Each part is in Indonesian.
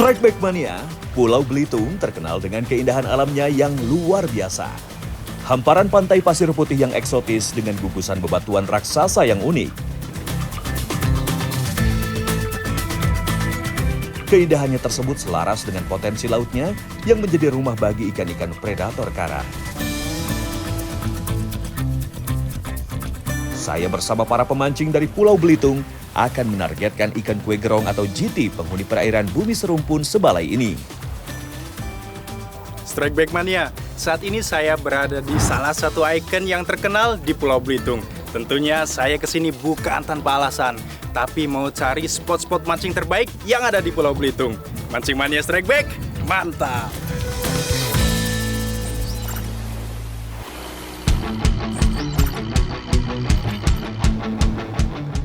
Strikeback Mania, Pulau Belitung terkenal dengan keindahan alamnya yang luar biasa. Hamparan pantai pasir putih yang eksotis dengan gugusan bebatuan raksasa yang unik. Keindahannya tersebut selaras dengan potensi lautnya yang menjadi rumah bagi ikan-ikan predator karang. Saya bersama para pemancing dari Pulau Belitung akan menargetkan ikan kue gerong atau GT penghuni perairan Bumi Serumpun Sebalai ini. Strikeback Mania, saat ini saya berada di salah satu ikon yang terkenal di Pulau Belitung. Tentunya saya kesini bukan tanpa alasan, tapi mau cari spot-spot mancing terbaik yang ada di Pulau Belitung. Mancing Mania Strikeback, mantap!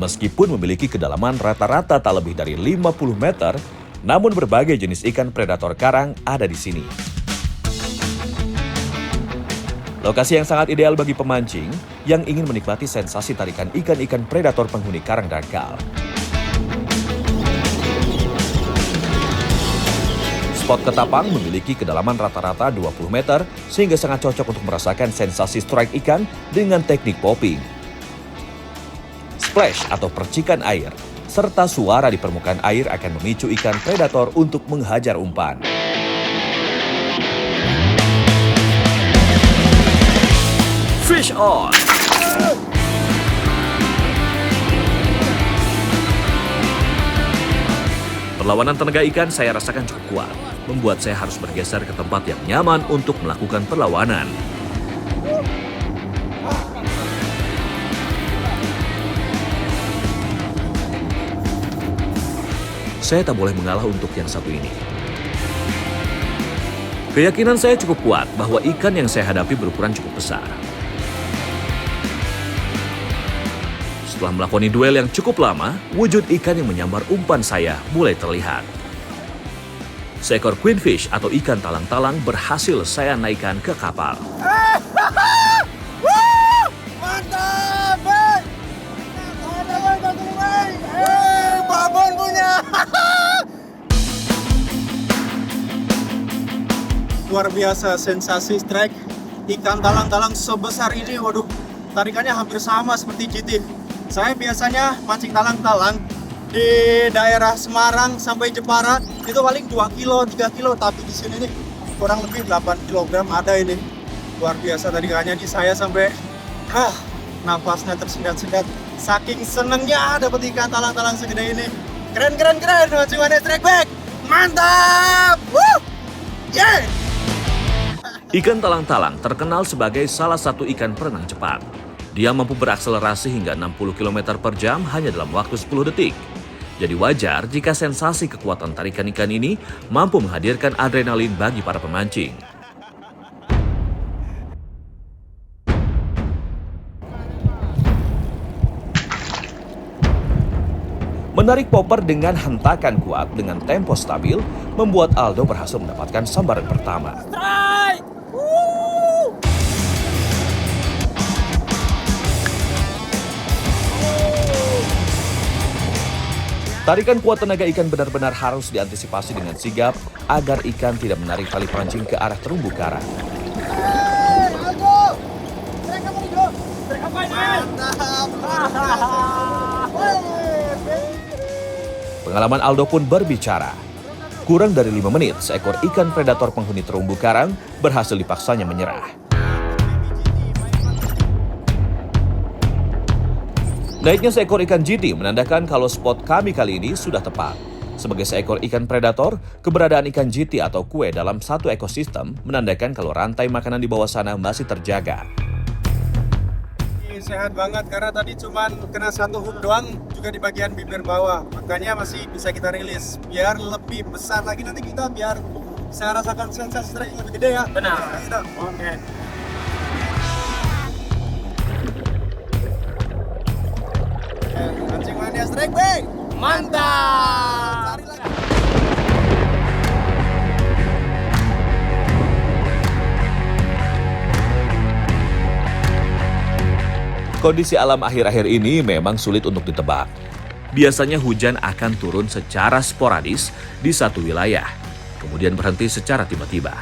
Meskipun memiliki kedalaman rata-rata tak lebih dari 50 meter, namun berbagai jenis ikan predator karang ada di sini. Lokasi yang sangat ideal bagi pemancing yang ingin menikmati sensasi tarikan ikan-ikan predator penghuni karang dangkal. Spot Ketapang memiliki kedalaman rata-rata 20 meter sehingga sangat cocok untuk merasakan sensasi strike ikan dengan teknik popping. Splash atau percikan air, serta suara di permukaan air akan memicu ikan predator untuk menghajar umpan. Fish on! Perlawanan tenaga ikan saya rasakan cukup kuat, membuat saya harus bergeser ke tempat yang nyaman untuk melakukan perlawanan. Saya tak boleh mengalah untuk yang satu ini. Keyakinan saya cukup kuat bahwa ikan yang saya hadapi berukuran cukup besar. Setelah melakoni duel yang cukup lama, wujud ikan yang menyambar umpan saya mulai terlihat. Seekor queenfish atau ikan talang-talang berhasil saya naikkan ke kapal. Mantap, babon punya. Luar biasa sensasi strike ikan talang-talang sebesar ini. Waduh, tarikannya hampir sama seperti GT. Saya biasanya mancing talang-talang di daerah Semarang sampai Jepara itu paling 2 kilo, 3 kilo, tapi di sini nih kurang lebih 8 kg ada ini. Luar biasa tarikannya di saya sampai nafasnya tersendat-sendat. Saking senengnya dapat ikan talang-talang segede ini. Keren, Mancing Mania Strikeback. Mantap! Woo! Yeah! Ikan talang-talang terkenal sebagai salah satu ikan perenang cepat. Dia mampu berakselerasi hingga 60 km per jam hanya dalam waktu 10 detik. Jadi wajar jika sensasi kekuatan tarikan ikan ini mampu menghadirkan adrenalin bagi para pemancing. Menarik popper dengan hentakan kuat dengan tempo stabil membuat Aldo berhasil mendapatkan sambaran pertama. Strike! Tarikan kuat tenaga ikan benar-benar harus diantisipasi dengan sigap agar ikan tidak menarik tali pancing ke arah terumbu karang. Aldo! Strike apa nih, Do? Strike apa ini? Mantap! Pengalaman Aldo pun berbicara. Kurang dari 5 menit, seekor ikan predator penghuni terumbu karang berhasil dipaksanya menyerah. Naiknya seekor ikan GT menandakan kalau spot kami kali ini sudah tepat. Sebagai seekor ikan predator, keberadaan ikan GT atau kue dalam satu ekosistem menandakan kalau rantai makanan di bawah sana masih terjaga. Sehat banget karena tadi cuman kena satu hook doang, juga di bagian bibir bawah. Makanya masih bisa kita rilis. Biar lebih besar lagi nanti kita biar bisa rasakan sensasi strike lebih gede ya. Benar. Oke. Mancing Mania Strikeback. Mantap! Cari lagi. Kondisi alam akhir-akhir ini memang sulit untuk ditebak. biasanya hujan akan turun secara sporadis di satu wilayah, kemudian berhenti secara tiba-tiba.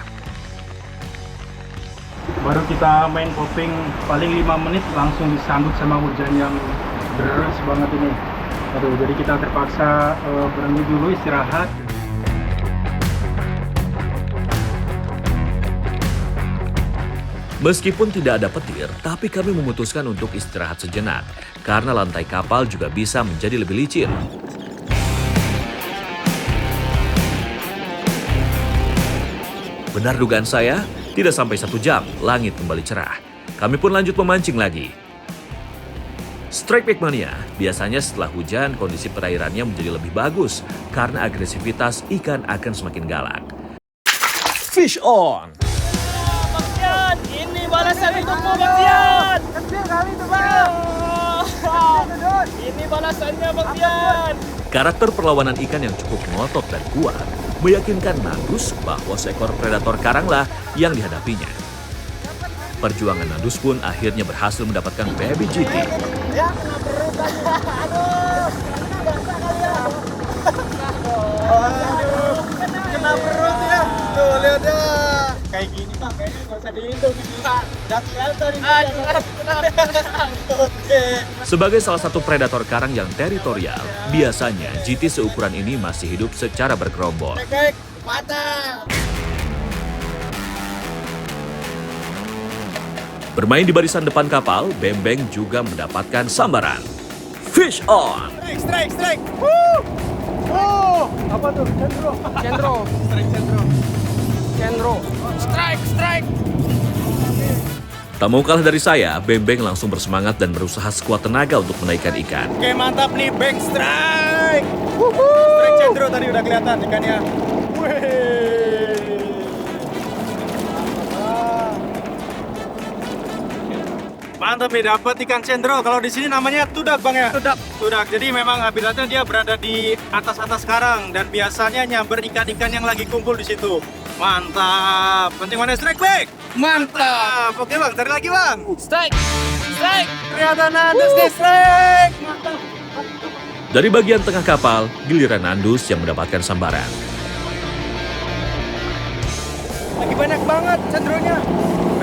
Baru kita main popping paling 5 menit langsung disambut sama hujan yang deras banget ini. Aduh, jadi kita terpaksa berhenti dulu istirahat. Meskipun tidak ada petir, tapi kami memutuskan untuk istirahat sejenak karena lantai kapal juga bisa menjadi lebih licin. Benar dugaan saya, tidak sampai 1 jam, langit kembali cerah. Kami pun lanjut memancing lagi. Strike Back Mania, biasanya setelah hujan kondisi perairannya menjadi lebih bagus karena agresivitas ikan akan semakin galak. Fish on! Ini balasan untukmu, Bang Dian. Kecil kali itu, Bang. Ini balasannya, Bang Dian. Karakter perlawanan ikan yang cukup ngotot dan kuat meyakinkan Nandus bahwa seekor predator karanglah yang dihadapinya. Perjuangan Nandus pun akhirnya berhasil mendapatkan baby GT. Ya, kena perut. Aduh. Kena perut ya. Tuh, lihat ya. Kayak gini, Pak. Kayaknya nggak usah dihitung. Udah kelihatan ini. Oke. Sebagai salah satu predator karang yang teritorial, biasanya GT seukuran ini masih hidup secara bergerombol. Baik, mata. Bermain di barisan depan kapal, Bembeng juga mendapatkan sambaran. Fish on! Strike. Woo! Oh, apa tuh? Cendro. Strike. Tak mau kalah dari saya, Bembeng langsung bersemangat dan berusaha sekuat tenaga untuk menaikkan ikan. Oke, mantap nih, Bang strike. Strike cendro tadi udah kelihatan ikannya. Wih. Mantap nih, dapat ikan cendro. Kalau di sini namanya tudak, Bang ya. Tudak. Jadi memang habitatnya dia berada di atas karang dan biasanya nyamber ikan-ikan yang lagi kumpul di situ. Mantap. Penting mana strike back? Mantap. Oke, Bang, cari lagi, Bang. Strike. Kelihatan Nandus nih, strike. Mantap. Dari bagian tengah kapal, giliran Nandus yang mendapatkan sambaran. Lagi banyak banget cendronya.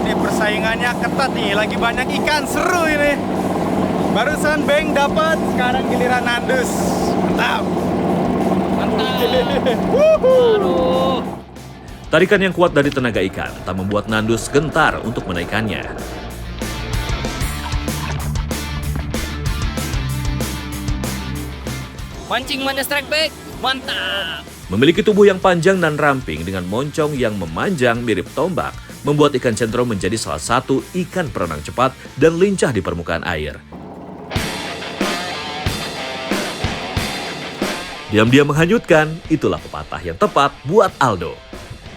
Ini persaingannya ketat nih, lagi banyak ikan, seru ini. Barusan Beng dapat, sekarang giliran Nandus. Mantap. Aduh. Tarikan yang kuat dari tenaga ikan tak membuat Nandus gentar untuk menaikkannya. Mancing mana strike back. Mantap. Memiliki tubuh yang panjang dan ramping dengan moncong yang memanjang mirip tombak, membuat ikan cendro menjadi salah satu ikan perenang cepat dan lincah di permukaan air. Diam-diam menghanyutkan, itulah pepatah yang tepat buat Aldo.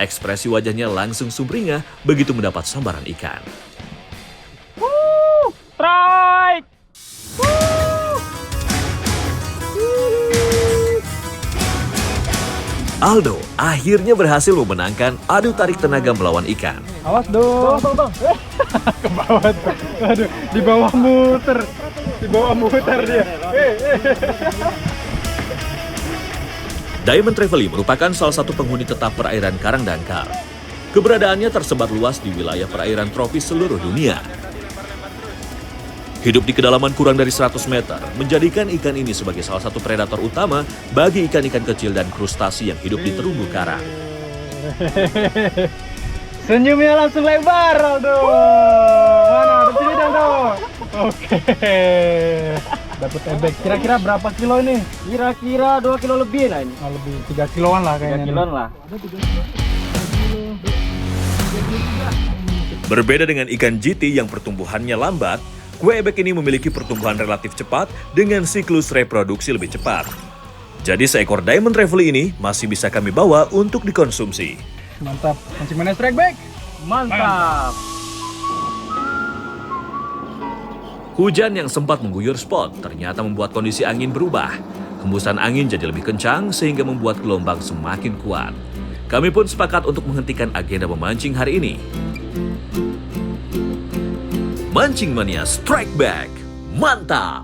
Ekspresi wajahnya langsung sumringah begitu mendapat sambaran ikan. Strike. Aldo akhirnya berhasil memenangkan adu tarik tenaga melawan ikan. Awas dong. Bang. Ke bawah tuh. Aduh, di bawah muter dia. Diamond Travely merupakan salah satu penghuni tetap perairan karang dangkal. Keberadaannya tersebar luas di wilayah perairan tropis seluruh dunia. Hidup di kedalaman kurang dari 100 meter, menjadikan ikan ini sebagai salah satu predator utama bagi ikan-ikan kecil dan krustasi yang hidup di terumbu karang. Senyumnya langsung lebar, Aldo. Mana? Di sini dong, dong. Oke. Dapat ebek. Kira-kira berapa kilo ini? Kira-kira 2 kilo lebih lah ini. Oh, lebih 3 kiloan lah kayaknya. 3 kiloan lah. Berbeda dengan ikan GT yang pertumbuhannya lambat, kue ebek ini memiliki pertumbuhan relatif cepat dengan siklus reproduksi lebih cepat. Jadi seekor Diamond Travely ini masih bisa kami bawa untuk dikonsumsi. Mantap. Mancing mana strike back? Mantap. Hujan yang sempat mengguyur spot ternyata membuat kondisi angin berubah. Hembusan angin jadi lebih kencang sehingga membuat gelombang semakin kuat. Kami pun sepakat untuk menghentikan agenda memancing hari ini. Mancing Mania Strike Back. Mantap!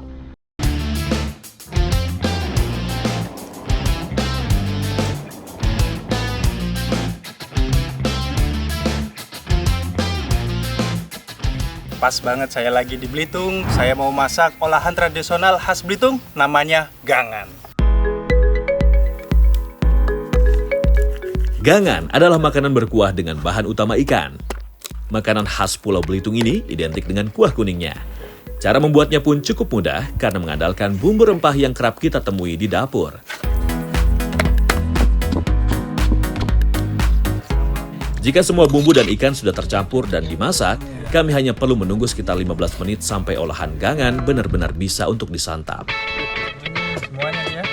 Pas banget saya lagi di Belitung, saya mau masak olahan tradisional khas Belitung, namanya gangan. Gangan adalah makanan berkuah dengan bahan utama ikan. Makanan khas Pulau Belitung ini identik dengan kuah kuningnya. Cara membuatnya pun cukup mudah karena mengandalkan bumbu rempah yang kerap kita temui di dapur. Jika semua bumbu dan ikan sudah tercampur dan dimasak, kami hanya perlu menunggu sekitar 15 menit sampai olahan gangan benar-benar bisa untuk disantap. Semuanya ya.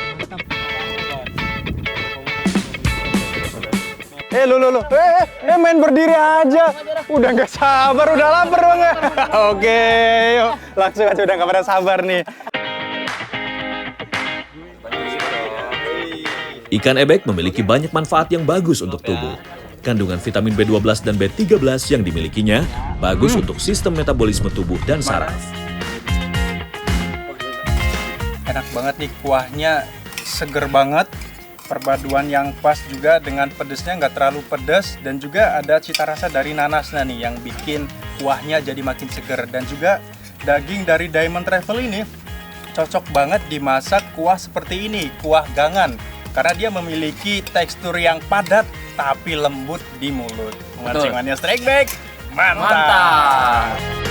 Lu. Main berdiri aja. Udah nggak sabar, udah lapar banget. Oke, yuk. Langsung aja, udah nggak pada sabar nih. Ikan ebek memiliki banyak manfaat yang bagus untuk tubuh. Kandungan vitamin B12 dan B13 yang dimilikinya bagus untuk sistem metabolisme tubuh dan saraf. Enak banget nih kuahnya, seger banget. Perpaduan yang pas juga dengan pedesnya, nggak terlalu pedas, dan juga ada cita rasa dari nanasnya nih yang bikin kuahnya jadi makin seger. Dan juga daging dari Diamond Travel ini cocok banget dimasak kuah seperti ini, kuah gangan, karena dia memiliki tekstur yang padat tapi lembut di mulut. Mancing Mania Strike Back, mantap!